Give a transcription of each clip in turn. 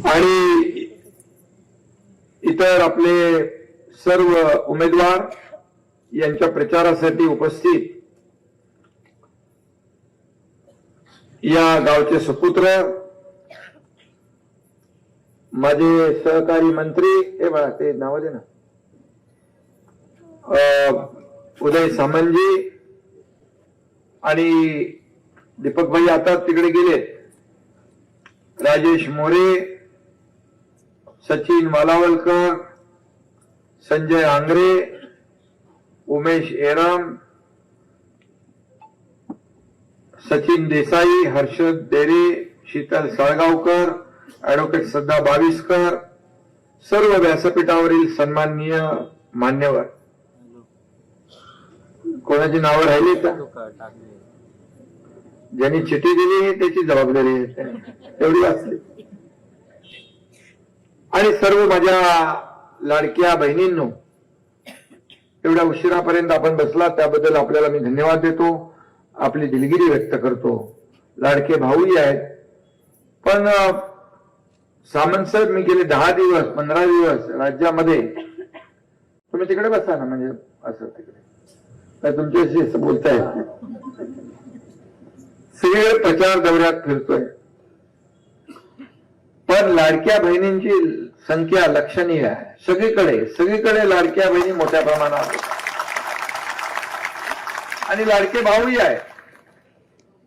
आणि इतर आपले सर्व उमेदवार यांच्या प्रचारासाठी उपस्थित या गावचे सुपुत्र माझे सहकारी मंत्री हे बघा ते नाव दे ना उदय सामंतजी आणि दीपक भाई आता तिकडे गेले, राजेश मोरे, सचिन मालावलकर, संजय आंग्रे, उमेश एरम, सचिन देसाई, हर्षद देरे, शीतल साळगावकर, ऍडव्होकेट सध्दा बाविस्कर, सर्व व्यासपीठावरील सन्माननीय मान्यवर. कोणाची नावं राहिली का? ज्यांनी चिठी दिली त्याची जबाबदारी आहे एवढी वाचली. आणि सर्व माझ्या लाडक्या बहिणींनो, एवढ्या उशिरापर्यंत आपण बसला त्याबद्दल आपल्याला मी धन्यवाद देतो, आपली दिलगिरी व्यक्त करतो. लाडके भाऊही आहेत, पण सामंत साहेब मी गेले 10 दिवस 15 दिवस राज्यामध्ये, तुम्ही तिकडे बसा ना, म्हणजे असं तिकडे तुमच्याशी बोलताय, सगळे प्रचार दौऱ्यात फिरतोय, पण लाडक्या बहिणींची संख्या लक्षणीय आहे. सगळीकडे लाडक्या बहिणी मोठ्या प्रमाणात आणि लाडके भाऊही आहे.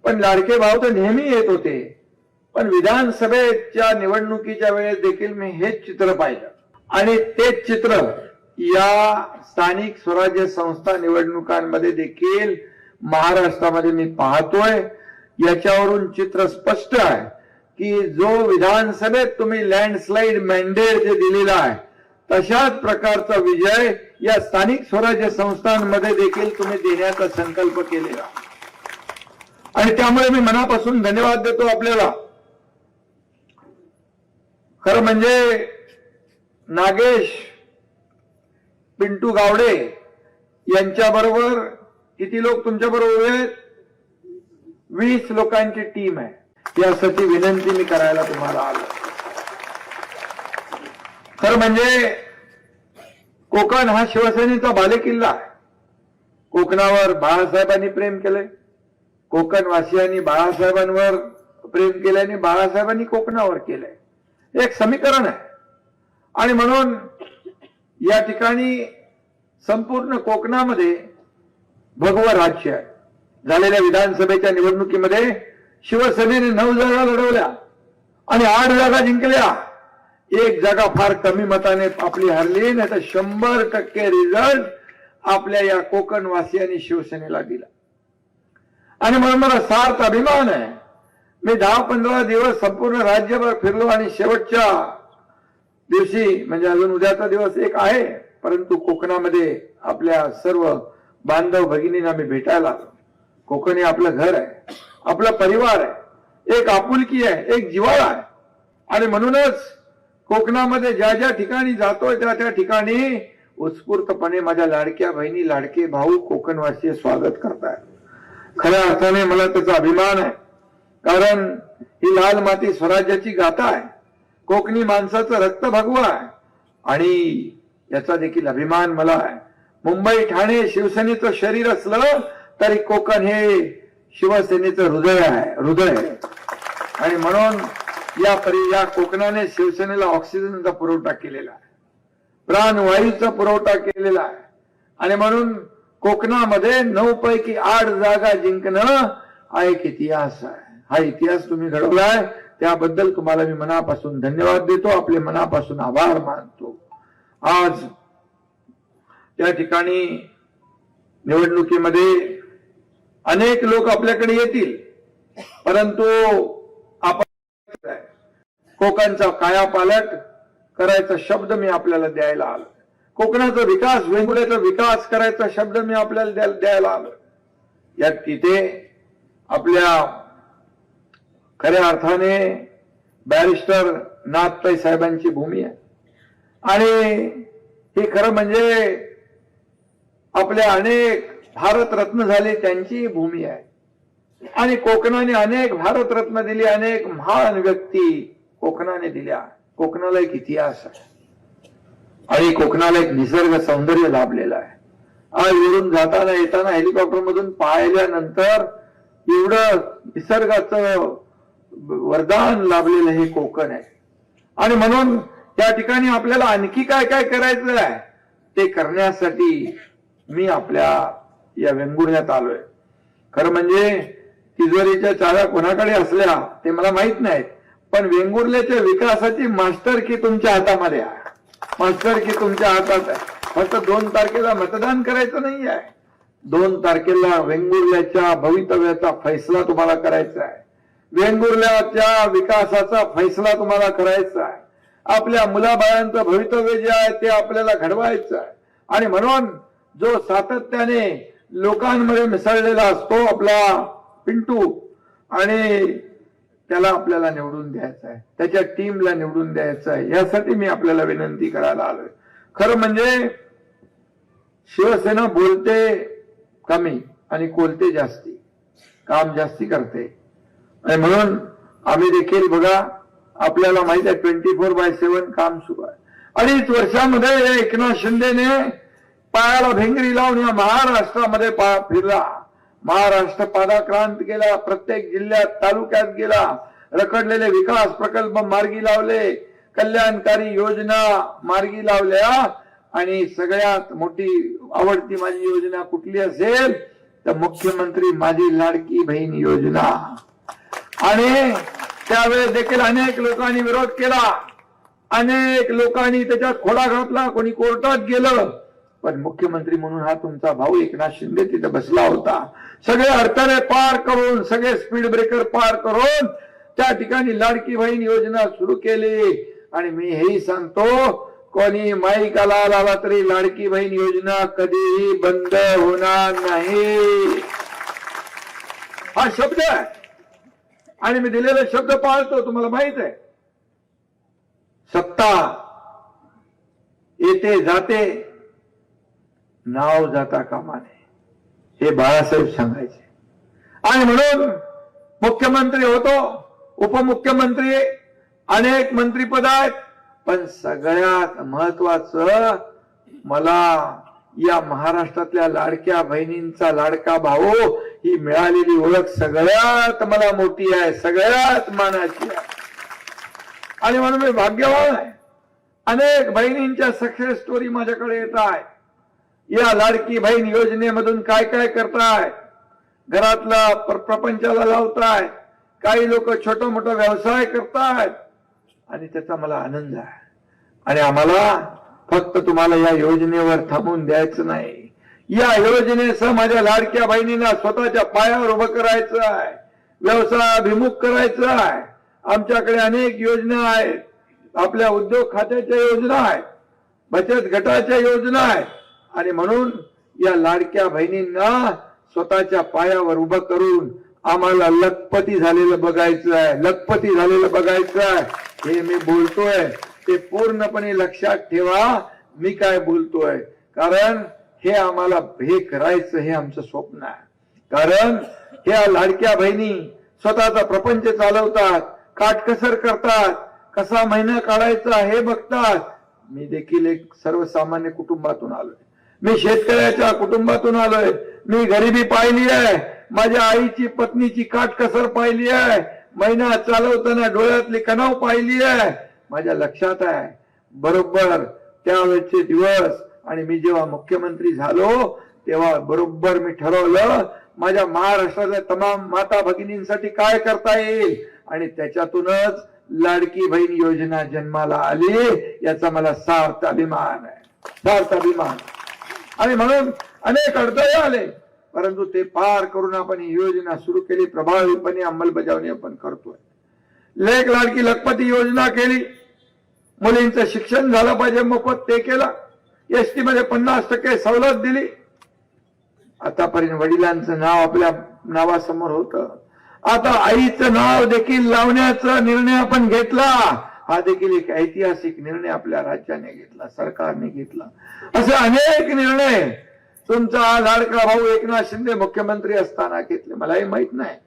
पण लाडके भाऊ तर नेहमी येत होते, पण विधानसभेच्या निवडणुकीच्या वेळेस देखील मी हेच चित्र पाहिलं आणि तेच चित्र या स्थानिक स्वराज्य संस्था निवडणुकांमध्ये देखील महाराष्ट्रामध्ये मी पाहतोय. याच्यावरून चित्र स्पष्ट आहे की जो विधानसभेत तुम्ही लँडस्लाइड मॅन्डेट जे दिलेला आहे तशाच प्रकारचा विजय या स्थानिक स्वराज्य संस्थांमध्ये देखील तुम्ही देण्याचा संकल्प केलेला आणि त्यामुळे मी मनापासून धन्यवाद देतो आपल्याला. खरं म्हणजे नागेश पिंटू गावडे यांच्याबरोबर किती लोक तुमच्या बरोबर आहेत? 20 लोकांची टीम आहे. यासाठी विनंती मी करायला तुम्हाला आलो. खरं म्हणजे कोकण हा शिवसेनेचा बालेकिल्ला आहे. कोकणावर बाळासाहेबांनी प्रेम केलंय, कोकणवासियांनी बाळासाहेबांवर प्रेम केल्याने बाळासाहेबांनी कोकणावर केलंय. एक समीकरण आहे आणि म्हणून या ठिकाणी संपूर्ण कोकणामध्ये भगवं राज्य आहे. झालेल्या विधानसभेच्या निवडणुकीमध्ये शिवसेनेने 9 जागा लढवल्या आणि 8 जागा जिंकल्या. 1 जागा फार कमी मताने आपली हरली, नाही तर 100% रिझल्ट आपल्या या कोकणवासियांनी शिवसेनेला दिला. आणि म्हणून मला सार्थ अभिमान आहे. मी 10-15 दिवस संपूर्ण राज्यभर फिरलो आणि शेवटच्या दिवशी म्हणजे अजून उद्याचा दिवस एक आहे, परंतु कोकणामध्ये आपल्या सर्व बांधव भगिनींना मी भेटायला आलो. कोकण हे आपलं घर आहे, आपला परिवार आहे, एक आपुलकी आहे, एक जिव्हाळा आहे. आणि म्हणूनच कोकणामध्ये ज्या ज्या ठिकाणी जातोय त्या त्या ठिकाणी उत्स्फूर्तपणे माझ्या लाडक्या बहिणी लाडके भाऊ कोकणवासी स्वागत करतायत. खऱ्या अर्थाने मला त्याचा अभिमान आहे, कारण ही लाल माती स्वराज्याची गाथा आहे. कोकणी माणसाचं रक्त भगवं आहे आणि याचा देखील अभिमान मला आहे. मुंबई ठाणे शिवसेनेचं शरीर असलं तरी कोकण हे शिवसेनेचं हृदय आहे. आणि म्हणून या कोकणाने शिवसेनेला ऑक्सिजनचा पुरवठा केलेला आहे, प्राणवायूचा पुरवठा केलेला आहे. आणि म्हणून कोकणामध्ये 9 पैकी 8 जागा जिंकणं हा एक इतिहास आहे. हा इतिहास तुम्ही घडवलाय, त्याबद्दल तुम्हाला मी मनापासून धन्यवाद देतो, आपले मनापासून आभार मानतो. आज त्या ठिकाणी निवडणुकीमध्ये अनेक लोक आपल्याकडे येतील, परंतु आपण कोकणचा कायापालट करायचा शब्द मी आपल्याला द्यायला आलो. कोकणाचा विकास, वेंगुर्ल्याचा विकास करायचा शब्द मी आपल्याला द्यायला आलो. यात तिथे आपल्या खऱ्या अर्थाने बॅरिस्टर नाथताई साहेबांची भूमी आहे आणि हे खरं म्हणजे आपल्या अनेक भारतरत्न झाले त्यांची भूमी आहे. आणि कोकणाने अनेक भारतरत्न दिली, अनेक महान व्यक्ती कोकणाने दिल्या. कोकणाला एक इतिहास आहे आणि कोकणाला एक निसर्ग सौंदर्य लाभलेलं आहे. आज वरून जाताना येताना हेलिकॉप्टर मधून पाहिल्यानंतर एवढं निसर्गाचं वरदान लाभलेलं हे कोकण आहे. आणि म्हणून त्या ठिकाणी आपल्याला आणखी काय काय करायचं आहे ते करण्यासाठी मी आपल्या या वेंगुर्ल्यात आलोय. खरं म्हणजे तिजोरीच्या चाव्या कोणाकडे असल्या ते मला माहित नाहीत, पण वेंगुर्ल्याच्या विकासाची मास्टर की तुमच्या हातामध्ये आहे. मास्टर की तुमच्या हातात आहे. फक्त 2 तारखेला मतदान करायचं नाही आहे. 2 तारखेला वेंगुर्ल्याच्या भवितव्याचा फैसला तुम्हाला करायचा आहे. वेंगुर्ल्याच्या विकासाचा फैसला तुम्हाला करायचा आहे. आपल्या मुलाबाळांचं भवितव्य जे आहे ते आपल्याला घडवायचं आहे. आणि म्हणून जो सातत्याने लोकांमध्ये मिसळलेला असतो आपला पिंटू, आणि त्याला आपल्याला निवडून द्यायचं आहे, त्याच्या टीमला निवडून द्यायचं आहे. यासाठी मी आपल्याला विनंती करायला आलोय. खरं म्हणजे शिवसेना बोलते कमी आणि कोलते जास्ती, काम जास्ती करते. आणि म्हणून आम्ही देखील बघा, आपल्याला माहित आहे 24/7 काम सुरू आहे. 2.5 वर्षामध्ये एकनाथ शिंदेने पायाला भेंगरी लावून या महाराष्ट्रामध्ये फिरला. महाराष्ट्र पादाक्रांत केला, प्रत्येक जिल्ह्यात तालुक्यात गेला, रखडलेले विकास प्रकल्प मार्गी लावले, कल्याणकारी योजना मार्गी लावल्या. आणि सगळ्यात मोठी आवडती माझी योजना कुठली असेल तर मुख्यमंत्री माझी लाडकी बहीण योजना. आणि त्यावेळेस देखील अनेक लोकांनी विरोध केला, अनेक लोकांनी त्याच्यात खोडा घातला, कोणी कोर्टात गेलं. पण मुख्यमंत्री म्हणून हा तुमचा भाऊ एकनाथ शिंदे तिथे बसला होता. सगळे अडथळे पार करून, सगळे स्पीड ब्रेकर पार करून त्या ठिकाणी लाडकी बहीण योजना सुरू केली. आणि मी हेही सांगतो, कोणी माईकाला आला तरी लाडकी बहीण योजना कधीही बंद होणार नाही. हा शब्द आहे आणि मी दिलेले शब्द पाळतो. तुम्हाला माहित आहे, सत्ता येते जाते, नाव जाता कामा नये, हे बाळासाहेब सांगायचे. आणि म्हणून मुख्यमंत्री होतो, उपमुख्यमंत्री, अनेक मंत्रीपद आहेत, पण सगळ्यात महत्वाचं मला या महाराष्ट्रातल्या लाडक्या बहिणींचा लाडका भाऊ ही मिळालेली ओळख सगळ्यात मला मोठी आहे, सगळ्यात मानाची आहे. आणि म्हणून मी भाग्यवान आहे. अनेक बहिणींच्या सक्सेस स्टोरी माझ्याकडे येत आहे. या लाडकी बहीण योजनेमधून काय काय करताय, घरातला प्रपंचाला लावताय, काही लोक छोटा मोठा व्यवसाय करतायत आणि त्याचा मला आनंद आहे. आणि आम्हाला फक्त तुम्हाला या योजनेवर थांबून द्यायचं नाही, या योजनेसह माझ्या लाडक्या बहिणींना स्वतःच्या पायावर उभं करायचं आहे, व्यवसायाभिमुख करायचं आहे. आमच्याकडे अनेक योजना आहेत, आपल्या उद्योग खात्याच्या योजना आहेत, बचत गटाच्या योजना आहेत. आणि म्हणून या लाडक्या बहिणींना स्वतःच्या पायावर उभं करून आम्हाला लखपती झालेलं बघायचं आहे, लखपती झालेलं बघायचं आहे. हे मी बोलतोय ते पूर्णपणे लक्षात ठेवा, मी काय बोलतोय, कारण हे आम्हाला हे करायचं, हे आमचं स्वप्न आहे. कारण ह्या लाडक्या बहिणी स्वतःचा प्रपंच चालवतात, काटकसर करतात, कसा महिना काढायचा हे बघतात. मी देखील एक सर्वसामान्य कुटुंबातून आलोय, मी शेतकऱ्याच्या कुटुंबातून आलोय, मी गरिबी पाहिली आहे, माझ्या आईची पत्नीची काटकसर पाहिली आहे, महिना चालवताना डोळ्यातली कणाव पाहिली आहे. माझ्या लक्षात आहे बरोबर त्यावेळेचे दिवस. आणि मी जेव्हा मुख्यमंत्री झालो तेव्हा बरोबर मी ठरवलं माझ्या महाराष्ट्रातल्या तमाम माता भगिनींसाठी काय करता येईल, आणि त्याच्यातूनच लाडकी बहीण योजना जन्माला आली. याचा मला सार्थ अभिमान आहे, सार्थ अभिमान. आणि म्हणून अनेक अडथळे आले, परंतु ते पार करून आपण ही योजना सुरू केली, प्रभावीपणे अंमलबजावणी आपण करतोय. लेक लाडकी लखपती योजना केली, मुलींचं शिक्षण झालं पाहिजे मोफत, ते केलं. एसटी मध्ये 50% सवलत दिली. आतापर्यंत वडिलांचं नाव आपल्या नावासमोर होतं, आता आईचं नाव देखील लावण्याचा निर्णय आपण घेतला. हा देखील एक ऐतिहासिक निर्णय आपल्या राज्याने घेतला, सरकारने घेतला. असे अनेक निर्णय तुमचा लाडका भाऊ एकनाथ शिंदे मुख्यमंत्री असताना घेतले. मलाही माहित नाही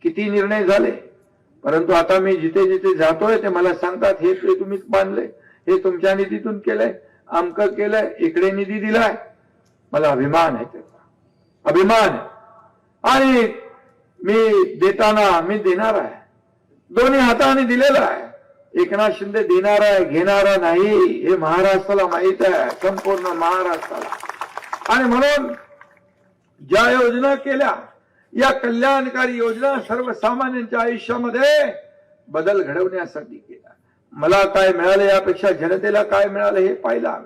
किती निर्णय झाले, परंतु आता मी जिथे जिथे जातोय ते मला सांगतात हे तुम्हीच बांधले, हे तुमच्या निधीतून केलंय, आमकं केलंय, इकडे निधी दिलाय. मला अभिमान आहे त्याचा, अभिमान आहे. आणि मी देताना मी देणार आहे, दोन्ही हाताने दिलेला आहे. एकनाथ शिंदे देणारा आहे, घेणारा नाही, हे महाराष्ट्राला माहित आहे, संपूर्ण महाराष्ट्राला. आणि म्हणून ज्या योजना केल्या, या कल्याणकारी योजना सर्वसामान्यांच्या आयुष्यामध्ये बदल घडवण्यासाठी केल्या. मला काय मिळालं यापेक्षा जनतेला काय मिळालं हे पाहिलं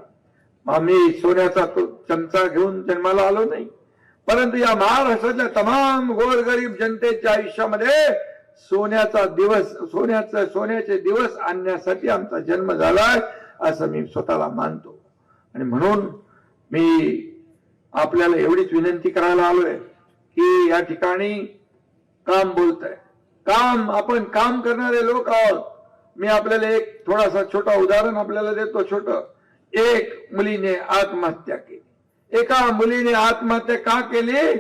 आम्ही सोन्याचा चमचा घेऊन जन्माला आलो नाही, परंतु या महाराष्ट्रातल्या तमाम गोरगरीब जनतेच्या आयुष्यामध्ये सोन्याचे दिवस आणण्यासाठी आमचा जन्म झालाय असं मी स्वतःला मानतो. आणि म्हणून मी आपल्याला एवढीच विनंती करायला आलोय की या ठिकाणी काम बोलतंय, आपण काम करणारे लोक आहोत. मी आपल्याला एक थोडासा छोटा उदाहरण आपल्याला देतो. छोटं, एक मुलीने आत्महत्या केली. एका मुलीने आत्महत्या का केली?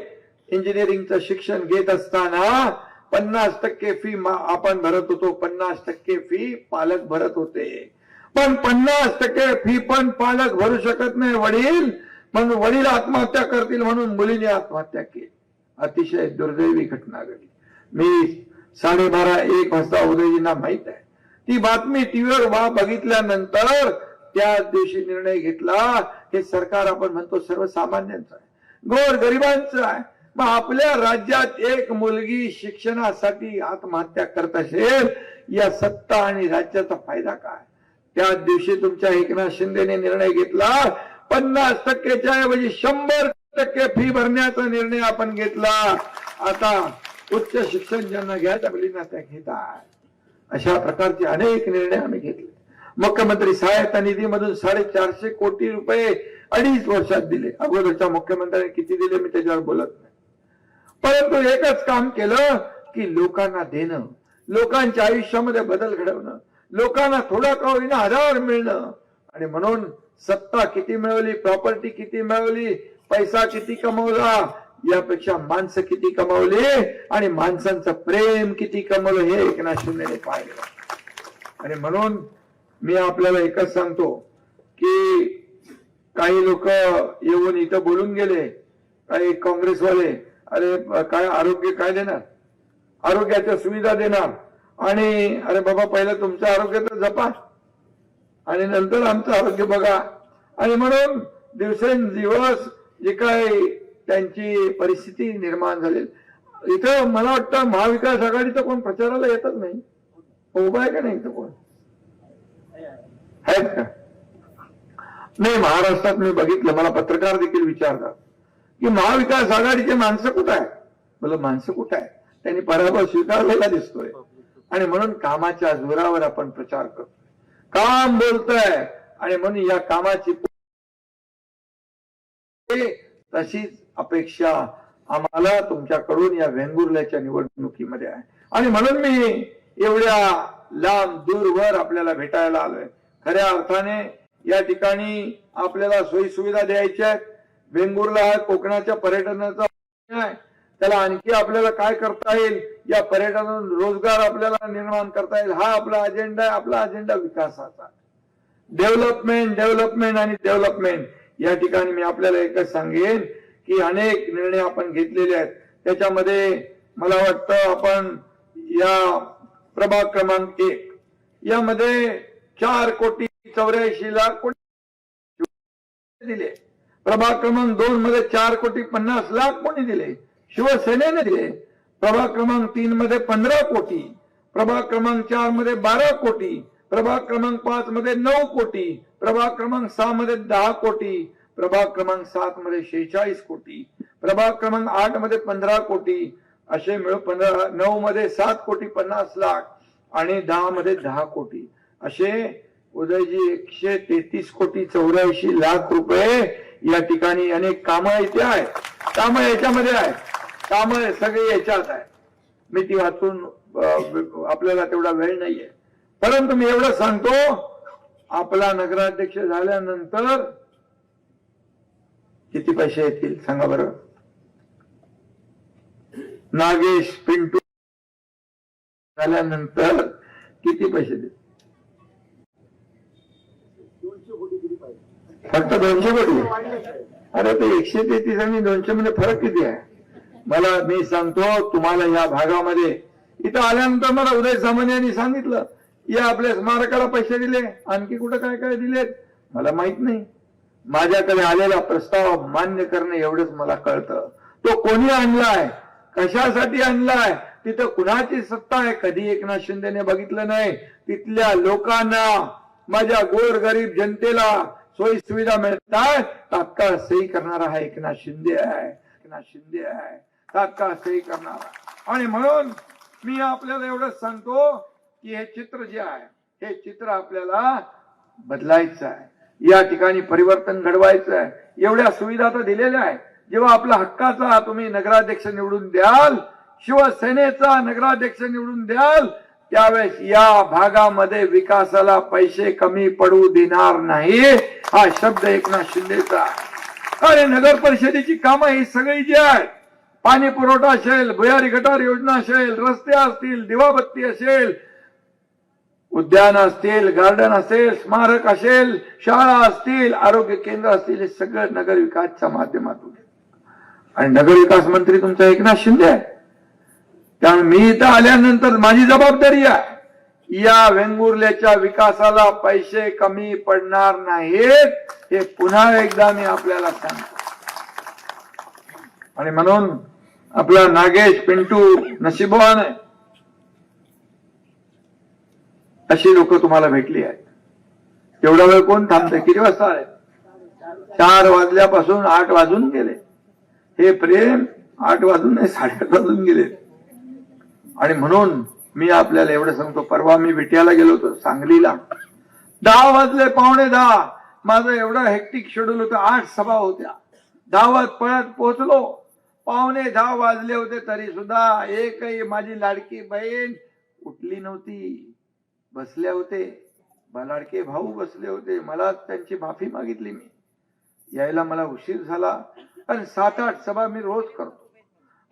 इंजिनिअरिंगचं शिक्षण घेत असताना 50% फी आपण भरत होतो, 50% फी पालक भरत होते. पण 50% फी पण पालक भरू शकत नाही वडील, म्हणून वडील आत्महत्या करतील म्हणून मुलीने आत्महत्या केली. अतिशय दुर्दैवी घटना घडली. मी 12:30-1 वाजता उदयजींना माहित आहे ती बातमी टीव्हीवर बघितल्यानंतर त्याच दिवशी निर्णय घेतला हे सरकार आपण म्हणतो सर्वसामान्यांचं आहे, गोर गरिबांचं आहे. मग आपल्या राज्यात एक मुलगी शिक्षणासाठी आत्महत्या करत असेल, या सत्ता आणि राज्याचा फायदा काय? त्याच दिवशी तुमच्या एकनाथ शिंदेने निर्णय घेतला 50%च्या ऐवजी 100% फी भरण्याचा निर्णय आपण घेतला. आता उच्च शिक्षण ज्यांना घ्यायचं मुलींना त्या घेतात. अशा प्रकारचे अनेक निर्णय आम्ही घेतले. मुख्यमंत्री सहायता निधीमधून 450 कोटी रुपये 2.5 वर्षात दिले. अगोदरच्या मुख्यमंत्र्यांनी किती दिले मी त्याच्यावर बोलत नाही, परंतु एकच काम केलं की लोकांना देणं, लोकांच्या आयुष्यामध्ये बदल घडवणं, लोकांना थोडा का होईना आधार मिळणं. आणि म्हणून सत्ता किती मिळवली, प्रॉपर्टी किती मिळवली, पैसा किती कमवला, यापेक्षा माणसं किती कमवली आणि माणसांचं प्रेम किती कमवलं हे एकनाथ शिंदेने पाहिलं. आणि म्हणून मी आपल्याला एकच सांगतो की काही लोक येऊन इथं बोलून गेले, काही काँग्रेसवाले, अरे काय आरोग्य काय देणार, आरोग्याच्या सुविधा देणार, आणि अरे बाबा पहिलं तुमचं आरोग्य तर जपा आणि नंतर आमचं आरोग्य बघा. आणि म्हणून दिवसेंदिवस जे काय त्यांची परिस्थिती निर्माण झाली. इथं मला वाटतं महाविकास आघाडीचं कोण प्रचाराला येतच नाही, उभा आहे का नाही इथं कोण आहेत का? नाही, महाराष्ट्रात मी बघितलं, मला पत्रकार देखील विचारतात की महाविकास आघाडीचे माणसं कुठं आहे. बोल माणसं कुठं आहे, त्यांनी पराभव स्वीकारलेला दिसतोय. आणि म्हणून कामाच्या जोरावर आपण प्रचार करतोय, काम बोलतोय. आणि म्हणून या कामाची तशीच अपेक्षा आम्हाला तुमच्याकडून या वेंगुर्ल्याच्या निवडणुकीमध्ये आहे. आणि म्हणून मी एवढ्या लांब दूरवर आपल्याला भेटायला आलोय. खऱ्या अर्थाने या ठिकाणी आपल्याला सोयी सुविधा द्यायच्या आहेत. वेंगुर्ला हा कोकणाच्या पर्यटनाचा आहे, त्याला आणखी आपल्याला काय करता येईल, या पर्यटनातून रोजगार आपल्याला निर्माण करता येईल, हा आपला अजेंडा आहे. आपला अजेंडा विकासाचा, डेव्हलपमेंट डेव्हलपमेंट आणि डेव्हलपमेंट. या ठिकाणी मी आपल्याला एकच सांगेन की अनेक निर्णय आपण घेतलेले आहेत. त्याच्यामध्ये मला वाटतं आपण या प्रभाग क्रमांक 1 यामध्ये 4,84,00,00,000 दिले. प्रभाग क्रमांक 2 मध्ये 4,50,00,000 कोणी दिले? शिवसेनेने दिले. प्रभाग क्रमांक 3 मध्ये 15 कोटी, प्रभाग क्रमांक 4 मध्ये 12 कोटी, प्रभाग क्रमांक 5 मध्ये 9 कोटी, प्रभाग क्रमांक 6 मध्ये 10 कोटी, प्रभाग क्रमांक 7 मध्ये 46 कोटी, प्रभाग क्रमांक 8 मध्ये 15 कोटी, असे मिळून 9 मध्ये 7,50,00,000 आणि 10 मध्ये 10 कोटी, असे उदयजी 133,84,00,000 रुपये या ठिकाणी अनेक कामं इथे आहेत. कामं याच्यामध्ये आहेत, कामं सगळे याच्यात आहेत. मी ती वाचून आपल्याला तेवढा वेळ नाहीये, परंतु मी एवढं सांगतो, आपला नगराध्यक्ष झाल्यानंतर किती पैसे येतील सांगा बरं. नागेश पिंटू झाल्यानंतर किती पैसे देत? फक्त 200 कोटी. अरे ते 133 आणि 200 मध्ये फरक किती आहे? मला मी सांगतो तुम्हाला, या भागामध्ये इथं आल्यानंतर मला उदय सामंत यांनी सांगितलं, या आपल्या स्मारकाला पैसे दिले, आणखी कुठं काय काय दिलेत मला माहित नाही. माझ्याकडे आलेला प्रस्ताव मान्य करणं एवढंच मला कळतं. तो कोणी आणलाय, कशासाठी आणलाय, तिथं कुणाची सत्ता आहे कधी एकनाथ शिंदेने बघितलं नाही. तिथल्या लोकांना, माझ्या गोरगरीब जनतेला सोयी सुविधा मिळतात, तात्काळ सही करणारा हा एकनाथ शिंदे आहे. एकनाथ शिंदे आहे तात्काळ सही करणारा. आणि म्हणून मी आपल्याला एवढंच सांगतो की हे चित्र जे आहे, हे चित्र आपल्याला बदलायचं आहे. या ठिकाणी परिवर्तन घडवायचं आहे. एवढ्या सुविधा तर दिलेल्या आहेत. जेव्हा आपला हक्काचा तुम्ही नगराध्यक्ष निवडून द्याल, शिवसेनेचा नगराध्यक्ष निवडून द्याल, त्यावेळेस या भागामध्ये विकासाला पैसे कमी पडू देणार नाही, हा शब्द एकनाथ शिंदेचा. आणि नगर परिषदेची कामं ही सगळी जी आहेत, पाणी पुरवठा असेल, भुयारी गटार योजना असेल, रस्ते असतील, दिवाबत्ती असेल, उद्यान असतील, गार्डन असेल, स्मारक असेल, शाळा असतील, आरोग्य केंद्र असतील, हे सगळं नगर विकासच्या माध्यमातून. आणि नगर विकास मंत्री तुमचा एकनाथ शिंदे आहे. त्यामुळे मी इथं आल्यानंतर माझी जबाबदारी आहे, या वेंगुर्ल्याच्या विकासाला पैसे कमी पडणार नाहीत, हे पुन्हा एकदा मी आपल्याला सांगतो. आणि म्हणून आपला नागेश, पिंटू नशीबवान आहे, अशी लोक तुम्हाला भेटली आहेत. तेवढा वेळ कोण थांबतंय? किती वाजता आले? 4 वाजल्यापासून 8 वाजून गेले. हे प्रेम 8 वाजून नाही, 8:30 वाजून गेले. आणि म्हणून मी आपल्याला एवढं सांगतो, परवा मी विट्याला गेलो होतो सांगलीला, 10 वाजले, 9:45. माझं एवढं हेक्टिक शेड्यूल होतं, 8 सभा होत्या, धावत पळत पोहोचलो. 9:45 वाजले होते तरी सुद्धा एकही माझी लाडकी बहीण उठली नव्हती. बसले होते, लाडके भाऊ बसले होते. मला त्यांची माफी मागितली मी, यायला मला उशीर झाला. आणि 7-8 सभा मी रोज करतो.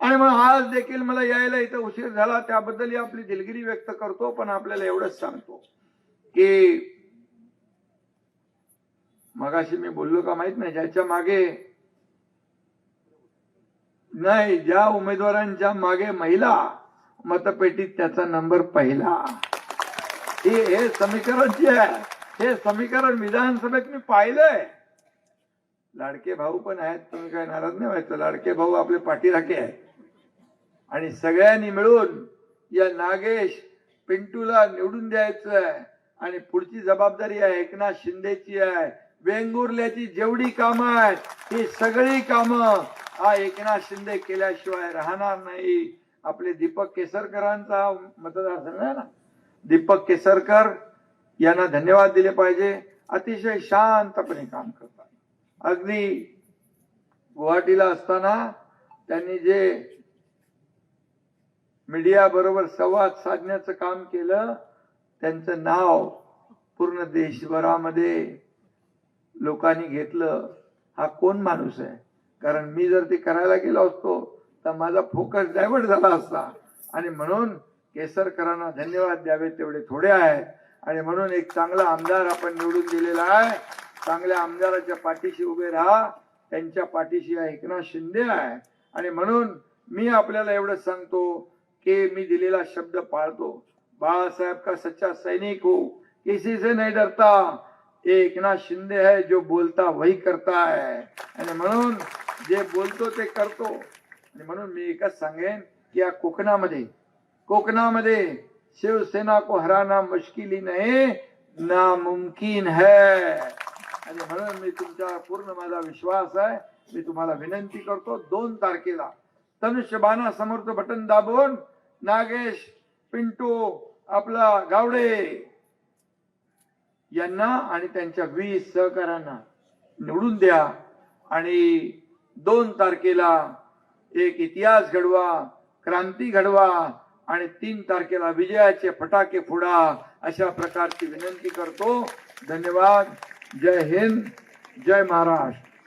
आणि मग आज देखील मला यायला इथं उशीर झाला, त्याबद्दल आपली दिलगिरी व्यक्त करतो. पण आपल्याला एवढंच सांगतो की मगाशी मी बोललो का माहित नाही, ज्याच्या मागे नाही, ज्या उमेदवारांच्या मागे महिला मतपेटीत त्याचा नंबर पहिला. हे समीकरण जे आहे, हे समीकरण विधानसभेत मी पाहिलंय. लाडके भाऊ पण आहेत, तुम्ही काय नाराज नाही व्हायचं. लाडके भाऊ आपले पाठीराखे आहेत. आणि सगळ्यांनी मिळून या नागेश पिंटूला निवडून द्यायचं आहे. आणि पुढची जबाबदारी आहे एकनाथ शिंदेची आहे. वेंगुर्ल्याची जेवढी कामं आहेत, ही सगळी कामं हा एकनाथ शिंदे केल्याशिवाय राहणार नाही. आपले दीपक केसरकरांचा मतदारसंघ आहे ना, दीपक केसरकर यांना धन्यवाद दिले पाहिजे. अतिशय शांतपणे काम करतात. अगदी गुवाहाटीला असताना त्यांनी जे मीडिया बरोबर संवाद साधण्याचं काम केलं, त्यांचं नाव पूर्ण देशभरामध्ये लोकांनी घेतलं. हा कोण माणूस आहे? कारण मी जर ते करायला गेलो असतो तर माझा फोकस डायव्हर्ट झाला असता. आणि म्हणून केसरकरांना धन्यवाद द्यावे तेवढे थोडे आहेत. आणि म्हणून एक चांगला आमदार आपण निवडून दिलेला आहे. चांगल्या आमदाराच्या पाठीशी उभे राहा. त्यांच्या पाठीशी एकनाथ शिंदे आहे. आणि म्हणून मी आपल्याला एवढंच सांगतो की मी दिलेला शब्द पाळतो. बाळासाहेब का सच्चा सैनिक हो, किसी से नहीं डरता. एकनाथ शिंदे है, जो बोलता वही करता है. आणि म्हणून जे बोलतो ते करतो. आणि म्हणून मी एकच सांगेन की या कोकणामध्ये शिवसेना को हराना मुश्किल ही नहीं, नामुमकिन है. आणि म्हणून मी तुमच्या पूर्ण माझा विश्वास आहे. मी तुम्हाला विनंती करतो, 2 तारखेला धनुष्यबाणा समोरचं बटन दाबून नागेश, पिंटू, आपला गावडे यांना आणि त्यांच्या 20 सहकाऱ्यांना निवडून द्या. आणि 2 तारखेला एक इतिहास घडवा, क्रांती घडवा. आणि 3 तारखेला विजयाचे फटाके फोडा, अशा प्रकारची विनंती करतो. धन्यवाद. जय हिंद, जय महाराष्ट्र.